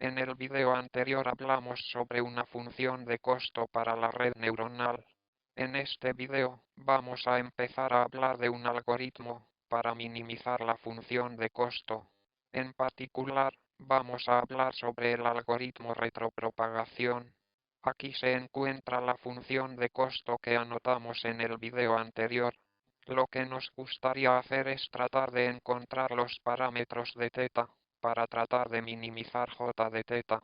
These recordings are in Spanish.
En el video anterior hablamos sobre una función de costo para la red neuronal. En este video, vamos a empezar a hablar de un algoritmo para minimizar la función de costo. En particular, vamos a hablar sobre el algoritmo retropropagación. Aquí se encuentra la función de costo que anotamos en el video anterior. Lo que nos gustaría hacer es tratar de encontrar los parámetros de θ, para tratar de minimizar j de θ,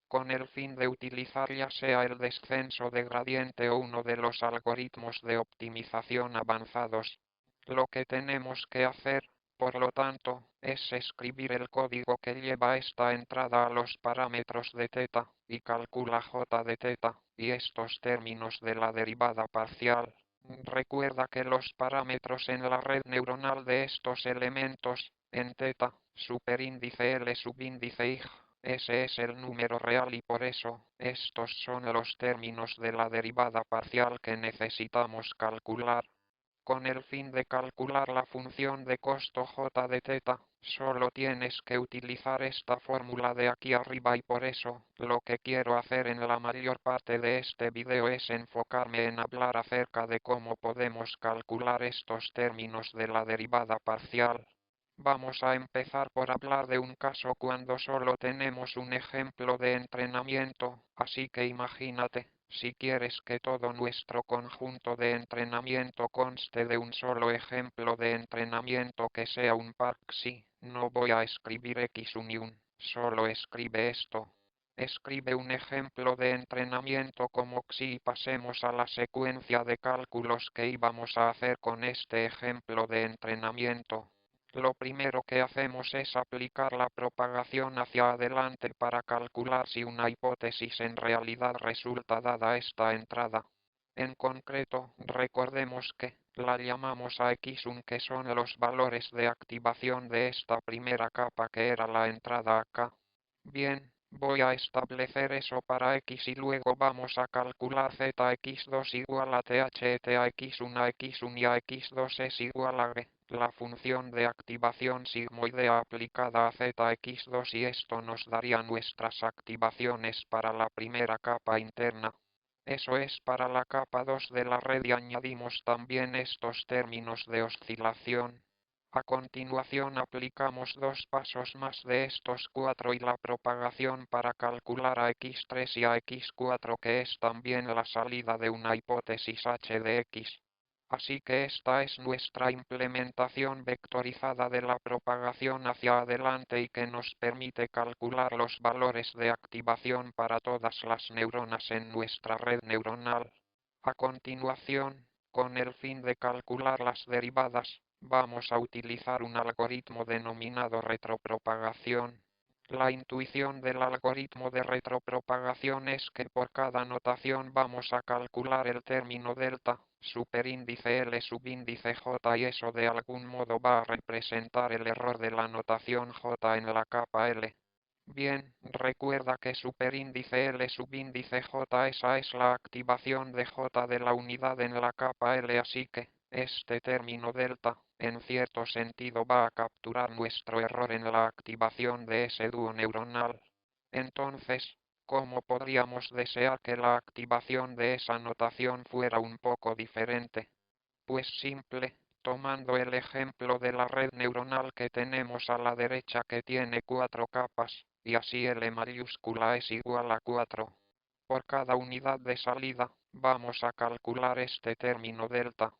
con el fin de utilizar ya sea el descenso de gradiente o uno de los algoritmos de optimización avanzados. Lo que tenemos que hacer, por lo tanto, es escribir el código que lleva esta entrada a los parámetros de θ, y calcula j de θ, y estos términos de la derivada parcial. Recuerda que los parámetros en la red neuronal de estos elementos, en θ, superíndice L subíndice I, ese es el número real y por eso, estos son los términos de la derivada parcial que necesitamos calcular. Con el fin de calcular la función de costo j de θ, solo tienes que utilizar esta fórmula de aquí arriba y por eso, lo que quiero hacer en la mayor parte de este video es enfocarme en hablar acerca de cómo podemos calcular estos términos de la derivada parcial. Vamos a empezar por hablar de un caso cuando solo tenemos un ejemplo de entrenamiento, así que imagínate, si quieres que todo nuestro conjunto de entrenamiento conste de un solo ejemplo de entrenamiento que sea un parxi, no voy a escribir x1 solo escribe esto. Escribe un ejemplo de entrenamiento como xi y pasemos a la secuencia de cálculos que íbamos a hacer con este ejemplo de entrenamiento. Lo primero que hacemos es aplicar la propagación hacia adelante para calcular si una hipótesis en realidad resulta dada esta entrada. En concreto, recordemos que la llamamos a x1 que son los valores de activación de esta primera capa que era la entrada acá. Bien, voy a establecer eso para x y luego vamos a calcular zx2 igual a th a x1 a x1 y a x2 es igual a g, la función de activación sigmoidea aplicada a zx2 y esto nos daría nuestras activaciones para la primera capa interna. Eso es para la capa 2 de la red y añadimos también estos términos de oscilación. A continuación aplicamos dos pasos más de estos cuatro y la propagación para calcular a x3 y a x4 que es también la salida de una hipótesis h de x. Así que esta es nuestra implementación vectorizada de la propagación hacia adelante y que nos permite calcular los valores de activación para todas las neuronas en nuestra red neuronal. A continuación, con el fin de calcular las derivadas, vamos a utilizar un algoritmo denominado retropropagación. La intuición del algoritmo de retropropagación es que por cada notación vamos a calcular el término delta, superíndice L subíndice J y eso de algún modo va a representar el error de la notación J en la capa L. Bien, recuerda que superíndice L subíndice J esa es la activación de J de la unidad en la capa L así que, este término delta, en cierto sentido va a capturar nuestro error en la activación de ese dúo neuronal. Entonces, ¿cómo podríamos desear que la activación de esa notación fuera un poco diferente? Pues simple, tomando el ejemplo de la red neuronal que tenemos a la derecha que tiene 4 capas, y así L mayúscula es igual a 4. Por cada unidad de salida, vamos a calcular este término delta.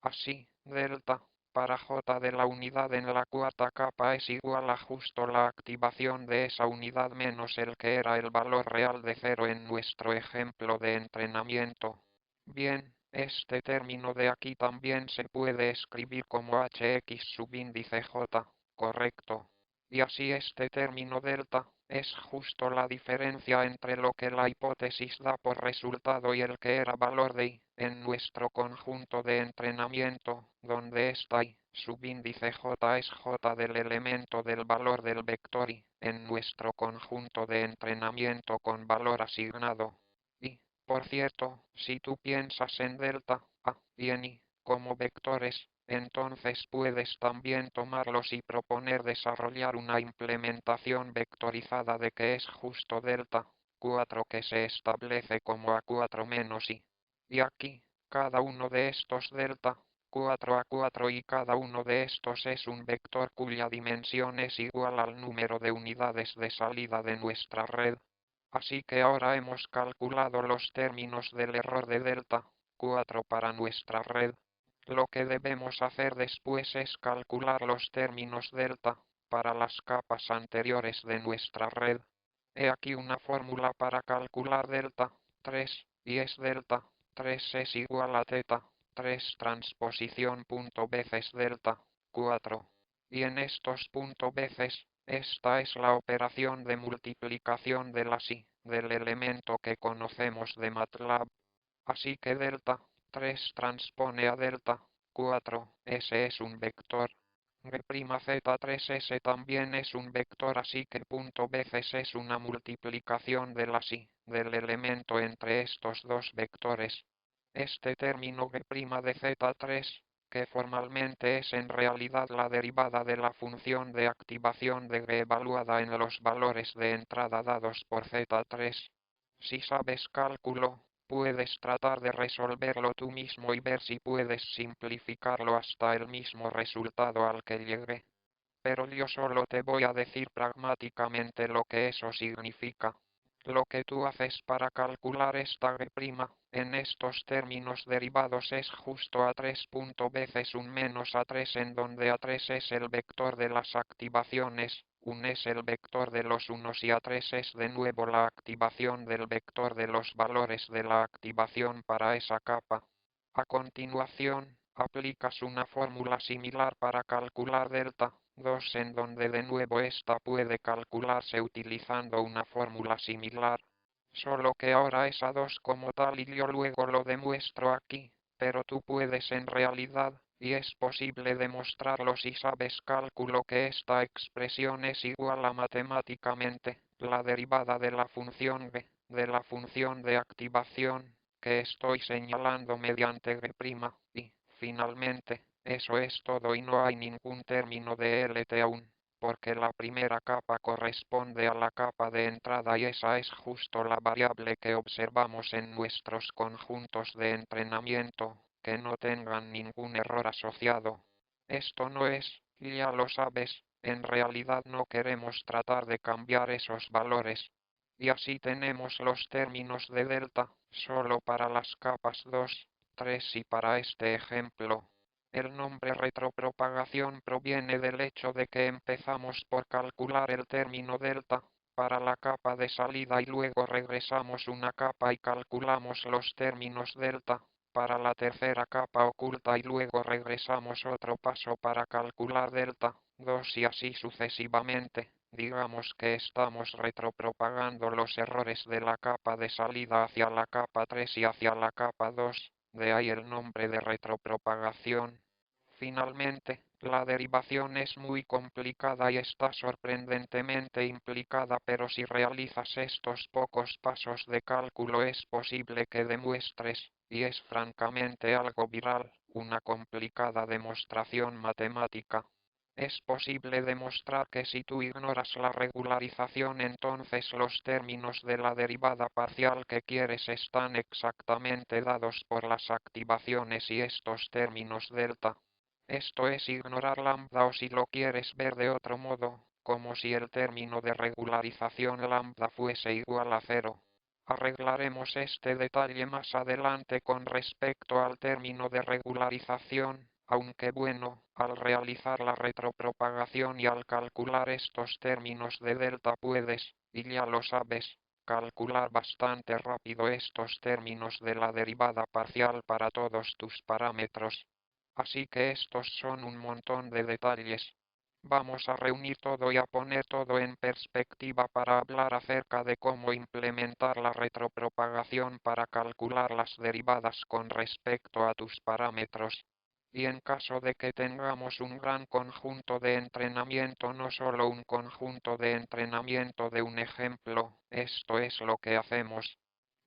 Así, delta, para j de la unidad en la cuarta capa es igual a justo la activación de esa unidad menos el que era el valor real de 0 en nuestro ejemplo de entrenamiento. Bien, este término de aquí también se puede escribir como hx subíndice j, correcto. Y así este término delta es justo la diferencia entre lo que la hipótesis da por resultado y el que era valor de i en nuestro conjunto de entrenamiento, donde esta i subíndice j es j del elemento del valor del vector i en nuestro conjunto de entrenamiento con valor asignado. Y, por cierto, si tú piensas en delta, a y en i como vectores, Entonces puedes también tomarlos y proponer desarrollar una implementación vectorizada de que es justo delta 4 que se establece como A4 menos I. Y aquí, cada uno de estos delta 4 A4 y cada uno de estos es un vector cuya dimensión es igual al número de unidades de salida de nuestra red. Así que ahora hemos calculado los términos del error de delta 4 para nuestra red. Lo que debemos hacer después es calcular los términos delta para las capas anteriores de nuestra red. He aquí una fórmula para calcular delta 3, y es delta 3 es igual a θ 3 transposición punto veces delta 4. Y en estos punto veces, esta es la operación de multiplicación de la sí, del elemento que conocemos de MATLAB. Así que delta 3 transpone a delta 4, ese es un vector. G'z3s también es un vector, así que punto veces es una multiplicación de la sí, del elemento entre estos dos vectores. Este término G' de z3, que formalmente es en realidad la derivada de la función de activación de G evaluada en los valores de entrada dados por z3. Si sabes cálculo, puedes tratar de resolverlo tú mismo y ver si puedes simplificarlo hasta el mismo resultado al que llegué. Pero yo solo te voy a decir pragmáticamente lo que eso significa. Lo que tú haces para calcular esta G' en estos términos derivados es justo A3 veces un menos A3, en donde A3 es el vector de las activaciones, un es el vector de los unos y A3 es de nuevo la activación del vector de los valores de la activación para esa capa. A continuación, aplicas una fórmula similar para calcular delta 2, en donde de nuevo esta puede calcularse utilizando una fórmula similar. Solo que ahora es A2 como tal y yo luego lo demuestro aquí, pero tú puedes en realidad, y es posible demostrarlo si sabes cálculo, que esta expresión es igual a matemáticamente la derivada de la función g, de la función de activación, que estoy señalando mediante G', y, finalmente, eso es todo y no hay ningún término de LT aún, porque la primera capa corresponde a la capa de entrada y esa es justo la variable que observamos en nuestros conjuntos de entrenamiento, que no tengan ningún error asociado. Esto no es, ya lo sabes, en realidad no queremos tratar de cambiar esos valores. Y así tenemos los términos de delta, solo para las capas 2, 3 y para este ejemplo. El nombre retropropagación proviene del hecho de que empezamos por calcular el término delta para la capa de salida y luego regresamos una capa y calculamos los términos delta para la tercera capa oculta y luego regresamos otro paso para calcular delta 2 y así sucesivamente. Digamos que estamos retropropagando los errores de la capa de salida hacia la capa 3 y hacia la capa 2, de ahí el nombre de retropropagación. Finalmente, la derivación es muy complicada y está sorprendentemente implicada, pero si realizas estos pocos pasos de cálculo es posible que demuestres, y es francamente algo viral, una complicada demostración matemática. Es posible demostrar que si tú ignoras la regularización, entonces los términos de la derivada parcial que quieres están exactamente dados por las activaciones y estos términos delta. Esto es ignorar lambda, o si lo quieres ver de otro modo, como si el término de regularización lambda fuese igual a cero. Arreglaremos este detalle más adelante con respecto al término de regularización, aunque bueno, al realizar la retropropagación y al calcular estos términos de delta puedes, y ya lo sabes, calcular bastante rápido estos términos de la derivada parcial para todos tus parámetros. Así que estos son un montón de detalles. Vamos a reunir todo y a poner todo en perspectiva para hablar acerca de cómo implementar la retropropagación para calcular las derivadas con respecto a tus parámetros. Y en caso de que tengamos un gran conjunto de entrenamiento, no solo un conjunto de entrenamiento de un ejemplo, esto es lo que hacemos.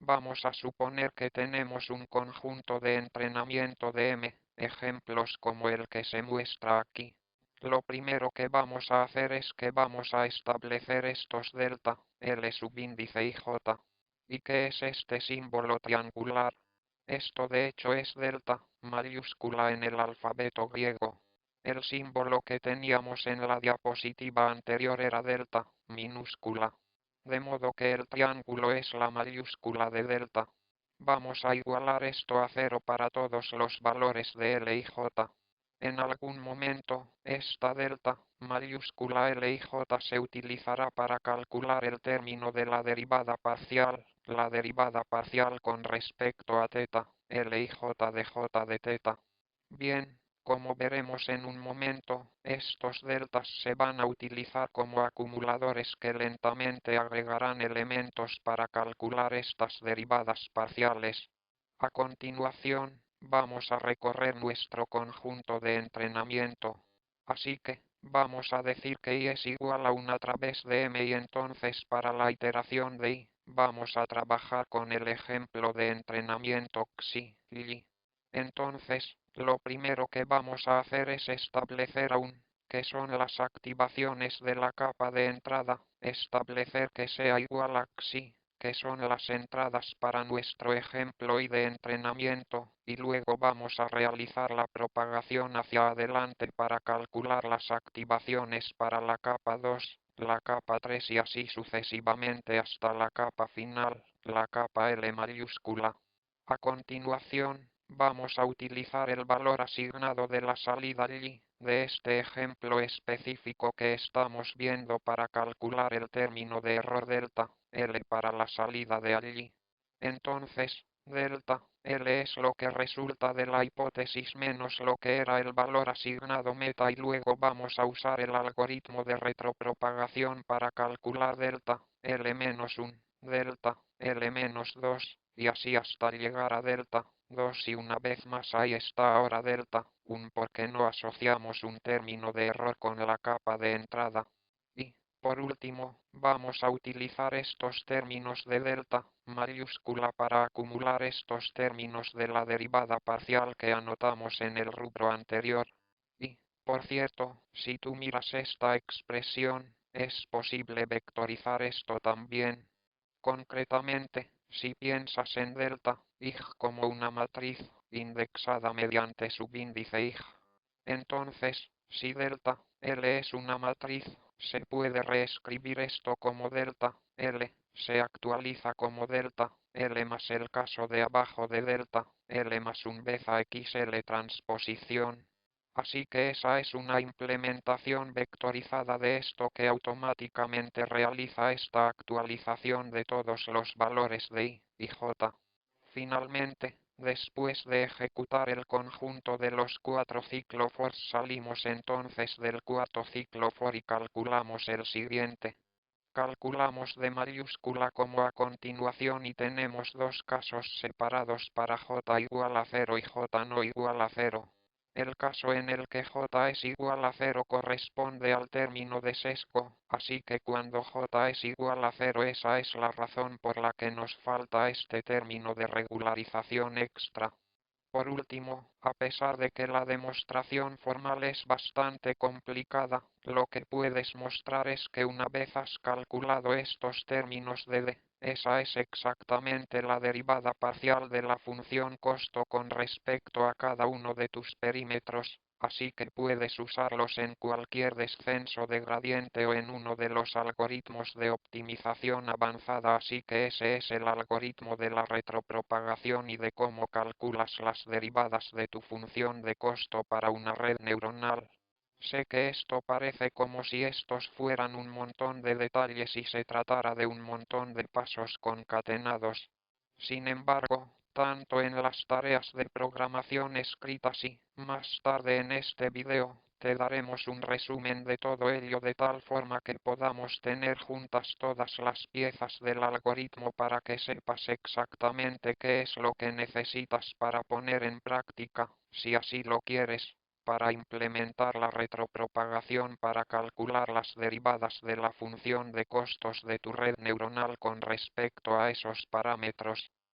Vamos a suponer que tenemos un conjunto de entrenamiento de M, ejemplos como el que se muestra aquí. Lo primero que vamos a hacer es que vamos a establecer estos delta, L subíndice y J. ¿Y qué es este símbolo triangular? Esto de hecho es delta, mayúscula en el alfabeto griego. El símbolo que teníamos en la diapositiva anterior era delta, minúscula. De modo que el triángulo es la mayúscula de delta. Vamos a igualar esto a 0 para todos los valores de L y J. En algún momento, esta delta, mayúscula L y J se utilizará para calcular el término de la derivada parcial con respecto a teta, L y J de teta. Bien, como veremos en un momento, estos deltas se van a utilizar como acumuladores que lentamente agregarán elementos para calcular estas derivadas parciales. A continuación, vamos a recorrer nuestro conjunto de entrenamiento. Así que, vamos a decir que y es igual a 1 a través de m y entonces para la iteración de y, vamos a trabajar con el ejemplo de entrenamiento xi, y. Entonces, lo primero que vamos a hacer es establecer aún, que son las activaciones de la capa de entrada, establecer que sea igual a xi, que son las entradas para nuestro ejemplo y de entrenamiento, y luego vamos a realizar la propagación hacia adelante para calcular las activaciones para la capa 2, la capa 3 y así sucesivamente hasta la capa final, la capa L mayúscula. A continuación, vamos a utilizar el valor asignado de la salida y de este ejemplo específico que estamos viendo para calcular el término de error delta, L para la salida de allí. Entonces, delta, L es lo que resulta de la hipótesis menos lo que era el valor asignado meta y luego vamos a usar el algoritmo de retropropagación para calcular delta, L menos 1, delta, L menos 2, y así hasta llegar a delta 2 y una vez más ahí está ahora delta 1 porque no asociamos un término de error con la capa de entrada. Y, por último, vamos a utilizar estos términos de delta mayúscula para acumular estos términos de la derivada parcial que anotamos en el rubro anterior. Y, por cierto, si tú miras esta expresión, es posible vectorizar esto también. Concretamente, si piensas en delta ig como una matriz indexada mediante subíndice ig, entonces, si delta L es una matriz, se puede reescribir esto como delta L, se actualiza como delta L más el caso de abajo de delta L más un beta XL transposición. Así que esa es una implementación vectorizada de esto que automáticamente realiza esta actualización de todos los valores de I y J. Finalmente, después de ejecutar el conjunto de los 4 ciclo for salimos entonces del cuarto ciclo for y calculamos el siguiente. Calculamos de mayúscula como a continuación y tenemos dos casos separados para j igual a 0 y j no igual a 0. El caso en el que j es igual a 0 corresponde al término de sesgo, así que cuando j es igual a 0 esa es la razón por la que nos falta este término de regularización extra. Por último, a pesar de que la demostración formal es bastante complicada, lo que puedes mostrar es que una vez has calculado estos términos de d, esa es exactamente la derivada parcial de la función costo con respecto a cada uno de tus perímetros, así que puedes usarlos en cualquier descenso de gradiente o en uno de los algoritmos de optimización avanzada, así que ese es el algoritmo de la retropropagación y de cómo calculas las derivadas de tu función de costo para una red neuronal. Sé que esto parece como si estos fueran un montón de detalles y se tratara de un montón de pasos concatenados. Sin embargo, tanto en las tareas de programación escritas y, más tarde en este video, te daremos un resumen de todo ello de tal forma que podamos tener juntas todas las piezas del algoritmo para que sepas exactamente qué es lo que necesitas para poner en práctica, si así lo quieres, para implementar la retropropagación para calcular las derivadas de la función de costos de tu red neuronal con respecto a esos parámetros.